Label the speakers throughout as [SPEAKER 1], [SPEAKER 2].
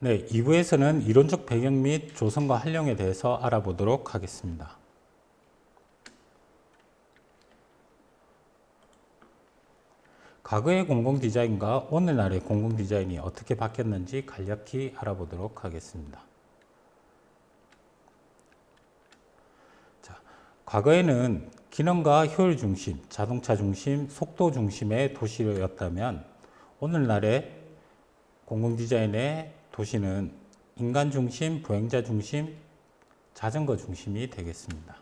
[SPEAKER 1] 네, 2부에서는 이론적 배경 및 조성과 활용에 대해서 알아보도록 하겠습니다. 과거의 공공디자인과 오늘날의 공공디자인이 어떻게 바뀌었는지 간략히 알아보도록 하겠습니다. 자, 과거에는 기능과 효율 중심, 자동차 중심, 속도 중심의 도시였다면 오늘날의 공공디자인의 도시는 인간 중심, 보행자 중심, 자전거 중심이 되겠습니다.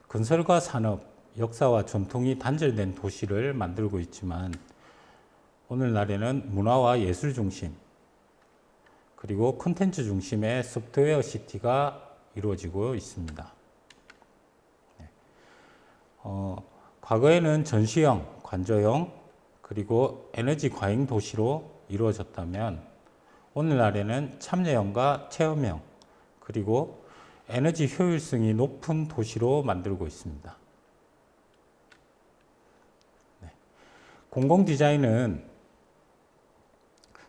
[SPEAKER 1] 건설과 산업, 역사와 전통이 단절된 도시를 만들고 있지만 오늘날에는 문화와 예술 중심, 그리고 콘텐츠 중심의 소프트웨어 시티가 이루어지고 있습니다. 과거에는 전시형, 관저형, 그리고 에너지 과잉 도시로 이루어졌다면 오늘날에는 참여형과 체험형, 그리고 에너지 효율성이 높은 도시로 만들고 있습니다. 공공디자인은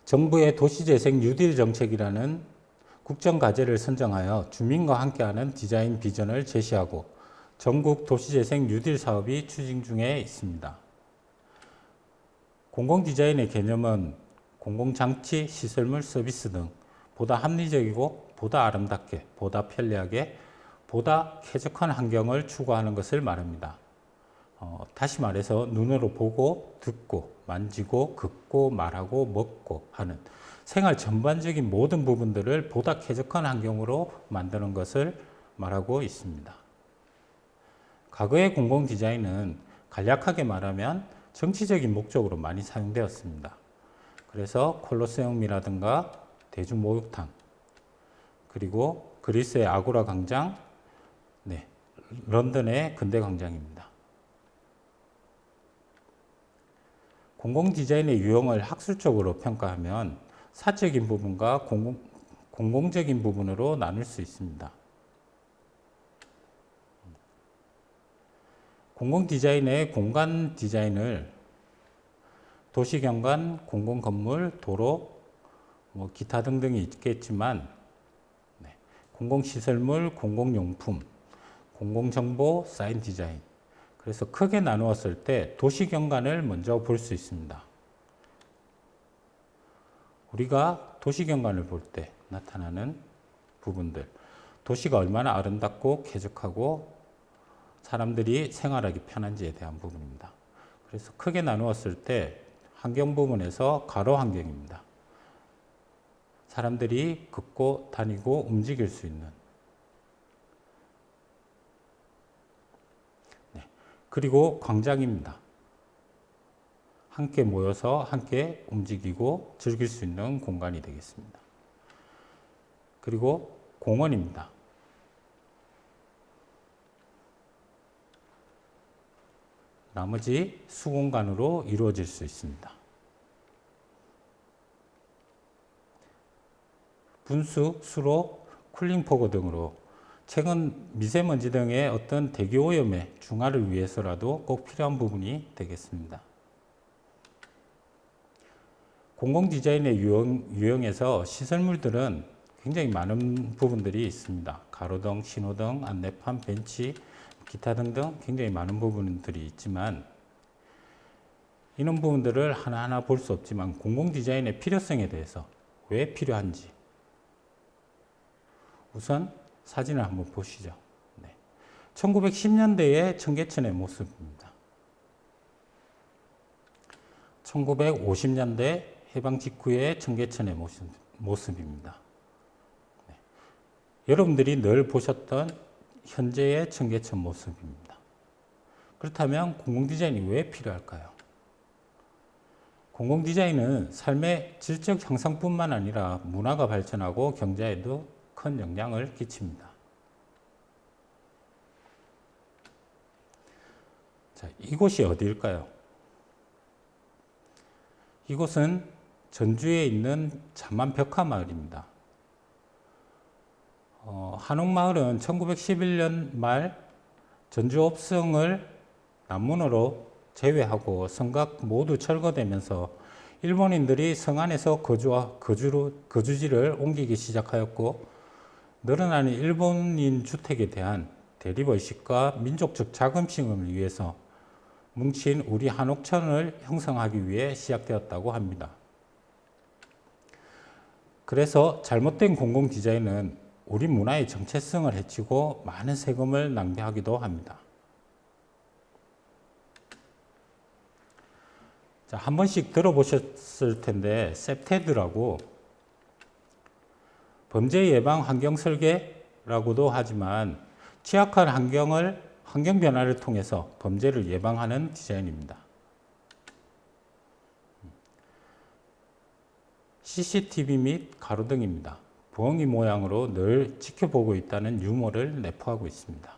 [SPEAKER 1] 정부의 도시재생 뉴딜 정책이라는 국정과제를 선정하여 주민과 함께하는 디자인 비전을 제시하고 전국 도시재생 뉴딜 사업이 추진 중에 있습니다. 공공디자인의 개념은 공공장치, 시설물, 서비스 등 보다 합리적이고 보다 아름답게, 보다 편리하게, 보다 쾌적한 환경을 추구하는 것을 말합니다. 다시 말해서 눈으로 보고, 듣고, 만지고, 긋고, 말하고, 먹고 하는 생활 전반적인 모든 부분들을 보다 쾌적한 환경으로 만드는 것을 말하고 있습니다. 과거의 공공디자인은 간략하게 말하면 정치적인 목적으로 많이 사용되었습니다. 그래서 콜로세움이라든가 대중목욕탕, 그리고 그리스의 아고라 광장, 런던의 근대 광장입니다. 공공디자인의 유형을 학술적으로 평가하면 사적인 부분과 공공적인 부분으로 나눌 수 있습니다. 공공디자인의 공간 디자인을 도시경관, 공공건물, 도로, 기타 등등이 있겠지만 공공시설물, 공공용품, 공공정보, 사인 디자인, 그래서 크게 나누었을 때 도시경관을 먼저 볼 수 있습니다. 우리가 도시경관을 볼 때 나타나는 부분들, 도시가 얼마나 아름답고 쾌적하고 사람들이 생활하기 편한지에 대한 부분입니다. 그래서 크게 나누었을 때 환경 부분에서 가로 환경입니다. 사람들이 걷고 다니고 움직일 수 있는, 그리고 광장입니다. 함께 모여서 함께 움직이고 즐길 수 있는 공간이 되겠습니다. 그리고 공원입니다. 나머지 수공간으로 이루어질 수 있습니다. 분수, 수로, 쿨링포고 등으로 최근 미세먼지 등의 어떤 대기오염의 중화를 위해서라도 꼭 필요한 부분이 되겠습니다. 공공디자인의 유형에서 시설물들은 굉장히 많은 부분들이 있습니다. 가로등, 신호등, 안내판, 벤치, 기타 등등 굉장히 많은 부분들이 있지만 이런 부분들을 하나하나 볼 수 없지만 공공디자인의 필요성에 대해서 왜 필요한지 우선 사진을 한번 보시죠. 1910년대의 청계천의 모습입니다. 1950년대 해방 직후의 청계천의 모습입니다. 여러분들이 늘 보셨던 현재의 청계천 모습입니다. 그렇다면 공공디자인이 왜 필요할까요? 공공디자인은 삶의 질적 향상뿐만 아니라 문화가 발전하고 경제에도 큰 영향을 끼칩니다. 자, 이곳이 어디일까요? 이곳은 전주에 있는 자만벽화 마을입니다. 한옥마을은 1911년 말 전주 읍성을 남문으로 제외하고 성곽 모두 철거되면서 일본인들이 성 안에서 거주지를 옮기기 시작하였고, 늘어나는 일본인 주택에 대한 대립의식과 민족적 자긍심을 위해서 뭉친 우리 한옥천을 형성하기 위해 시작되었다고 합니다. 그래서 잘못된 공공 디자인은 우리 문화의 정체성을 해치고 많은 세금을 낭비하기도 합니다. 자, 한 번씩 들어보셨을 텐데 셉테드라고 범죄 예방 환경 설계라고도 하지만 취약한 환경 변화를 통해서 범죄를 예방하는 디자인입니다. CCTV 및 가로등입니다. 부엉이 모양으로 늘 지켜보고 있다는 유머를 내포하고 있습니다.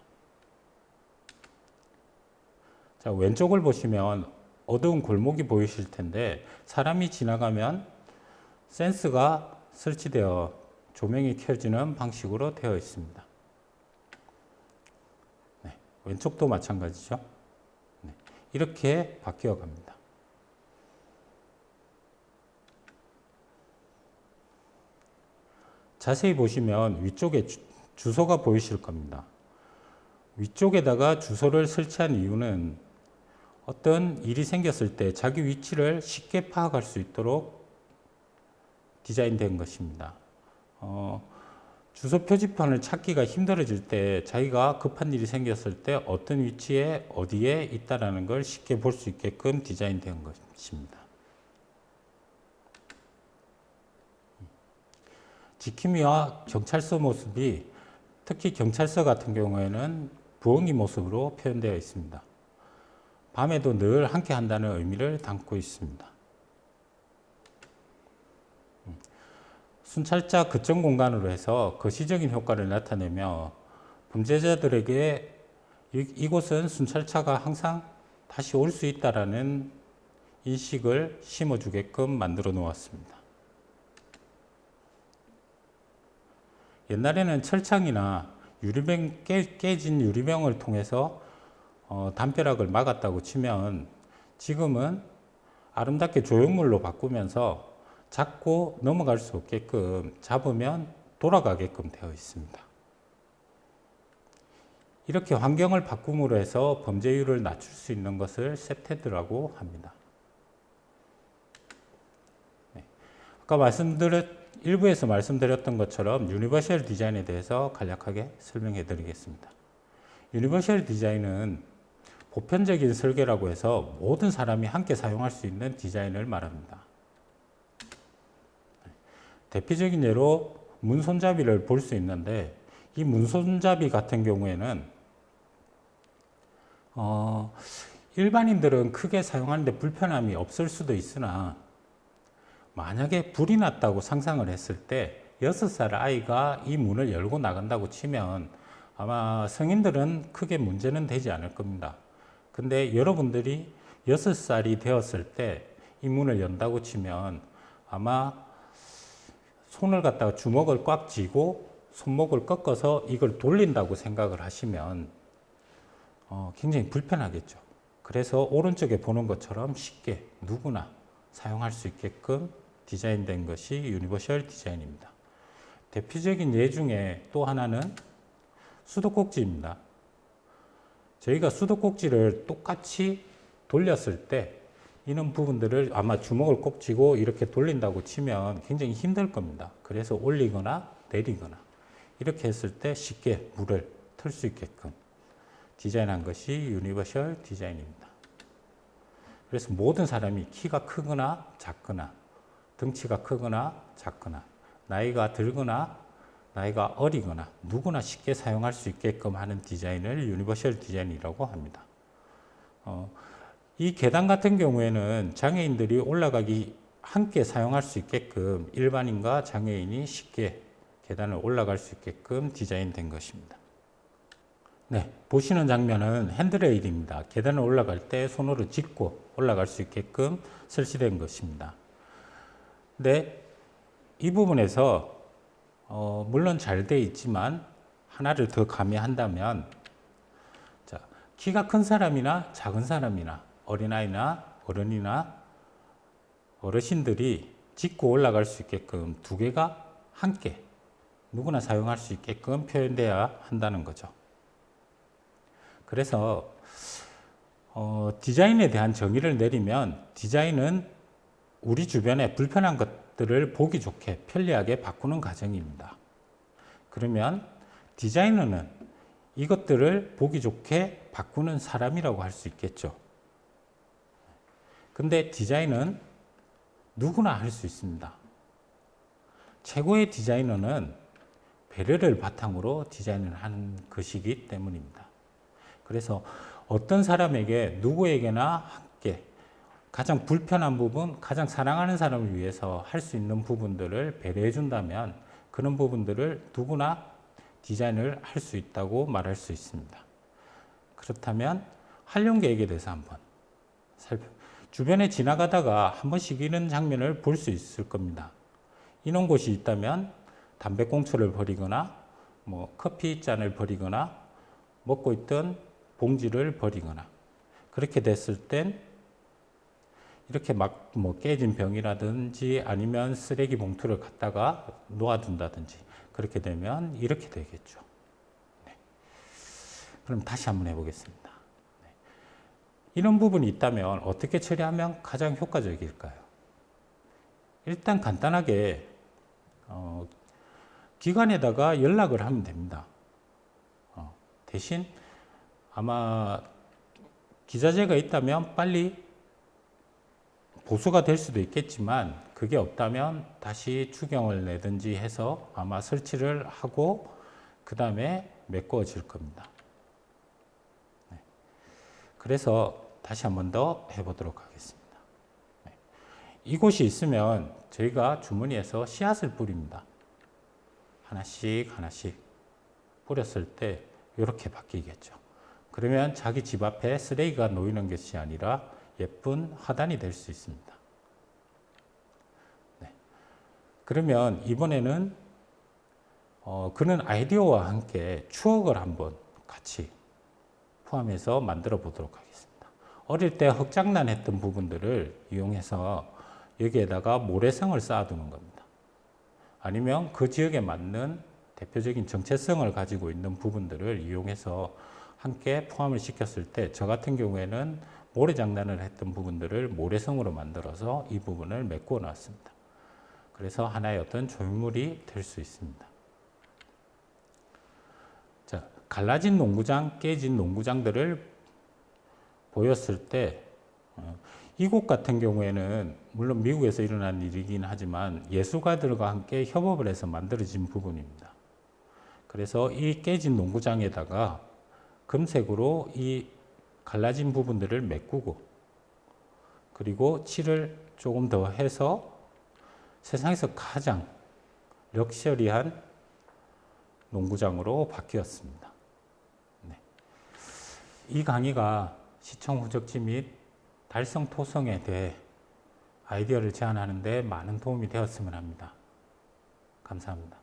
[SPEAKER 1] 자, 왼쪽을 보시면 어두운 골목이 보이실 텐데 사람이 지나가면 센스가 설치되어 조명이 켜지는 방식으로 되어 있습니다. 네, 왼쪽도 마찬가지죠. 네, 이렇게 바뀌어 갑니다. 자세히 보시면 위쪽에 주소가 보이실 겁니다. 위쪽에다가 주소를 설치한 이유는 어떤 일이 생겼을 때 자기 위치를 쉽게 파악할 수 있도록 디자인된 것입니다. 주소 표지판을 찾기가 힘들어질 때 자기가 급한 일이 생겼을 때 어떤 위치에 어디에 있다라는 걸 쉽게 볼 수 있게끔 디자인된 것입니다. 지킴이와 경찰서 모습이 특히 경찰서 같은 경우에는 부엉이 모습으로 표현되어 있습니다. 밤에도 늘 함께 한다는 의미를 담고 있습니다. 순찰자 거점 공간으로 해서 거시적인 효과를 나타내며 범죄자들에게 이곳은 순찰차가 항상 다시 올 수 있다라는 인식을 심어주게끔 만들어 놓았습니다. 옛날에는 철창이나 깨진 유리병을 통해서 담벼락을 막았다고 치면 지금은 아름답게 조형물로 바꾸면서 잡고 넘어갈 수 없게끔 잡으면 돌아가게끔 되어 있습니다. 이렇게 환경을 바꿈으로 해서 범죄율을 낮출 수 있는 것을 셉테드라고 합니다. 네. 아까 일부에서 말씀드렸던 것처럼 유니버셜 디자인에 대해서 간략하게 설명해 드리겠습니다. 유니버셜 디자인은 보편적인 설계라고 해서 모든 사람이 함께 사용할 수 있는 디자인을 말합니다. 대표적인 예로 문손잡이를 볼 수 있는데 이 문손잡이 같은 경우에는 일반인들은 크게 사용하는데 불편함이 없을 수도 있으나 만약에 불이 났다고 상상을 했을 때 6살 아이가 이 문을 열고 나간다고 치면 아마 성인들은 크게 문제는 되지 않을 겁니다. 근데 여러분들이 6살이 되었을 때 이 문을 연다고 치면 아마 손을 갖다가 주먹을 꽉 쥐고 손목을 꺾어서 이걸 돌린다고 생각을 하시면 굉장히 불편하겠죠. 그래서 오른쪽에 보는 것처럼 쉽게 누구나 사용할 수 있게끔 디자인된 것이 유니버셜 디자인입니다. 대표적인 예 중에 또 하나는 수도꼭지입니다. 저희가 수도꼭지를 똑같이 돌렸을 때 이런 부분들을 아마 주먹을 꼭 쥐고 이렇게 돌린다고 치면 굉장히 힘들 겁니다. 그래서 올리거나 내리거나 이렇게 했을 때 쉽게 물을 틀 수 있게끔 디자인한 것이 유니버셜 디자인입니다. 그래서 모든 사람이 키가 크거나 작거나 덩치가 크거나 작거나 나이가 들거나 나이가 어리거나 누구나 쉽게 사용할 수 있게끔 하는 디자인을 유니버셜 디자인이라고 합니다. 이 계단 같은 경우에는 장애인들이 올라가기 함께 사용할 수 있게끔 일반인과 장애인이 쉽게 계단을 올라갈 수 있게끔 디자인된 것입니다. 네, 보시는 장면은 핸드레일입니다. 계단을 올라갈 때 손으로 짚고 올라갈 수 있게끔 설치된 것입니다. 근데 이 부분에서 물론 잘 돼 있지만 하나를 더 가미한다면 자, 키가 큰 사람이나 작은 사람이나 어린아이나 어른이나 어르신들이 짚고 올라갈 수 있게끔 두 개가 함께 누구나 사용할 수 있게끔 표현돼야 한다는 거죠. 그래서 디자인에 대한 정의를 내리면 디자인은 우리 주변에 불편한 것들을 보기 좋게 편리하게 바꾸는 과정입니다. 그러면 디자이너는 이것들을 보기 좋게 바꾸는 사람이라고 할 수 있겠죠. 근데 디자인은 누구나 할 수 있습니다. 최고의 디자이너는 배려를 바탕으로 디자인을 하는 것이기 때문입니다. 그래서 어떤 사람에게 누구에게나 함께 가장 불편한 부분, 가장 사랑하는 사람을 위해서 할 수 있는 부분들을 배려해 준다면 그런 부분들을 누구나 디자인을 할 수 있다고 말할 수 있습니다. 그렇다면 활용 계획에 대해서 한번 주변에 지나가다가 한 번씩 이런 장면을 볼 수 있을 겁니다. 이런 곳이 있다면 담배꽁초를 버리거나 커피잔을 버리거나 먹고 있던 봉지를 버리거나 그렇게 됐을 땐 이렇게 막 깨진 병이라든지 아니면 쓰레기 봉투를 갖다가 놓아둔다든지 그렇게 되면 이렇게 되겠죠. 네. 그럼 다시 한번 해보겠습니다. 네. 이런 부분이 있다면 어떻게 처리하면 가장 효과적일까요? 일단 간단하게 기관에다가 연락을 하면 됩니다. 대신 아마 기자재가 있다면 빨리 보수가 될 수도 있겠지만 그게 없다면 다시 추경을 내든지 해서 아마 설치를 하고 그 다음에 메꿔질 겁니다. 네. 그래서 다시 한 번 더 해보도록 하겠습니다. 네. 이곳이 있으면 저희가 주머니에서 씨앗을 뿌립니다. 하나씩 하나씩 뿌렸을 때 이렇게 바뀌겠죠. 그러면 자기 집 앞에 쓰레기가 놓이는 것이 아니라 예쁜 화단이 될 수 있습니다. 네. 그러면 이번에는 그런 아이디어와 함께 추억을 한번 같이 포함해서 만들어 보도록 하겠습니다. 어릴 때 흑장난했던 부분들을 이용해서 여기에다가 모래성을 쌓아두는 겁니다. 아니면 그 지역에 맞는 대표적인 정체성을 가지고 있는 부분들을 이용해서 함께 포함을 시켰을 때 저 같은 경우에는 모래장난을 했던 부분들을 모래성으로 만들어서 이 부분을 메꾸어 놨습니다. 그래서 하나의 어떤 조형물이 될 수 있습니다. 자, 갈라진 농구장, 깨진 농구장들을 보였을 때 이곳 같은 경우에는 물론 미국에서 일어난 일이긴 하지만 예술가들과 함께 협업을 해서 만들어진 부분입니다. 그래서 이 깨진 농구장에다가 금색으로 이 갈라진 부분들을 메꾸고 그리고 칠을 조금 더 해서 세상에서 가장 럭셔리한 농구장으로 바뀌었습니다. 네. 이 강의가 시청 후적지 및 달성 토성에 대해 아이디어를 제안하는 데 많은 도움이 되었으면 합니다. 감사합니다.